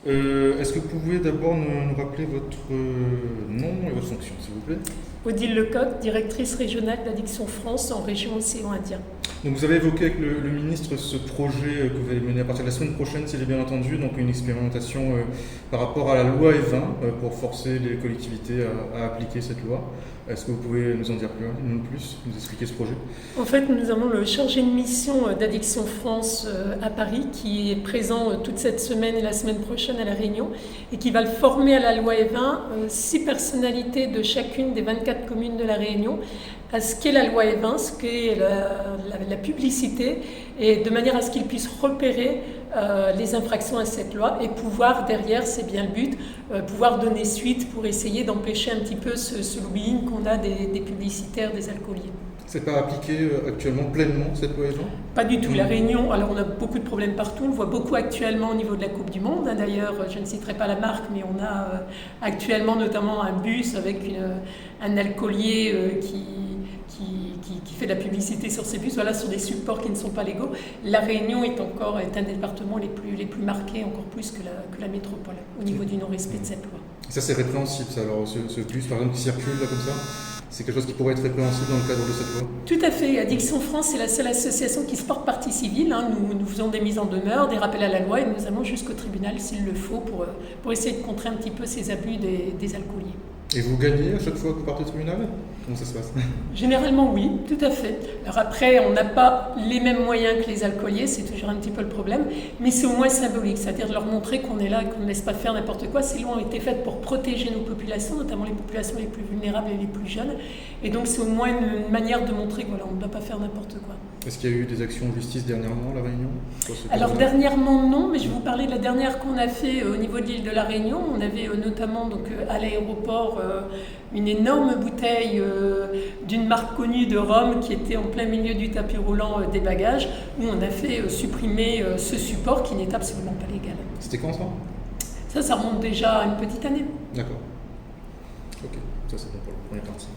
Est-ce que vous pouvez d'abord nous rappeler votre nom et votre fonction, s'il vous plaît? Odile Lecoq, directrice régionale d'Addiction France en région Océan Indien. Donc vous avez évoqué avec le ministre ce projet que vous allez mener à partir de la semaine prochaine, si j'ai bien entendu, donc une expérimentation par rapport à la loi E20 pour forcer les collectivités à appliquer cette loi. Est-ce que vous pouvez nous en dire plus, nous expliquer ce projet? En fait, nous avons le chargé de mission d'Addiction France à Paris qui est présent toute cette semaine et la semaine prochaine à La Réunion et qui va le former à la loi E20, 6 personnalités de chacune des 24 communes de La Réunion à ce qu'est la loi E20, ce qu'est la publicité, et de manière à ce qu'ils puissent repérer les infractions à cette loi et pouvoir derrière, c'est bien le but, pouvoir donner suite pour essayer d'empêcher un petit peu ce lobbying qu'on a des publicitaires, des alcooliers. C'est pas appliqué actuellement pleinement cette loi E20? Pas du tout. La Réunion, alors on a beaucoup de problèmes partout, on le voit beaucoup actuellement au niveau de la Coupe du Monde. D'ailleurs, je ne citerai pas la marque, mais on a actuellement notamment un bus avec un alcoolier qui fait de la publicité sur ces bus, voilà, sur des supports qui ne sont pas légaux. La Réunion est un des départements les plus marqués, encore plus que la métropole, au niveau du non-respect de cette loi. Ça, c'est répréhensible, ça. Alors, ce bus, par exemple, qui circule là, comme ça, c'est quelque chose qui pourrait être répréhensible dans le cadre de cette loi? Tout à fait. Addiction France, c'est la seule association qui se porte partie civile. Nous faisons des mises en demeure, des rappels à la loi et nous allons jusqu'au tribunal s'il le faut pour essayer de contrer un petit peu ces abus des alcooliers. Et vous gagnez à chaque fois que vous partez au tribunal? Comment ça se passe? Généralement, oui, tout à fait. Alors après, on n'a pas les mêmes moyens que les alcooliers, c'est toujours un petit peu le problème, mais c'est au moins symbolique, c'est-à-dire de leur montrer qu'on est là et qu'on ne laisse pas faire n'importe quoi. Ces lois ont été faites pour protéger nos populations, notamment les populations les plus vulnérables et les plus jeunes, et donc c'est au moins une manière de montrer qu'on ne doit pas faire n'importe quoi. Est-ce qu'il y a eu des actions de justice dernièrement à La Réunion? Alors dernièrement non, mais je vais vous parler de la dernière qu'on a fait au niveau de l'île de La Réunion. On avait notamment donc, à l'aéroport une énorme bouteille d'une marque connue de rhum qui était en plein milieu du tapis roulant des bagages, où on a fait supprimer ce support qui n'est absolument pas légal. C'était quand ça? Ça remonte déjà à une petite année. D'accord. Ok, ça c'est bon pour la première partie.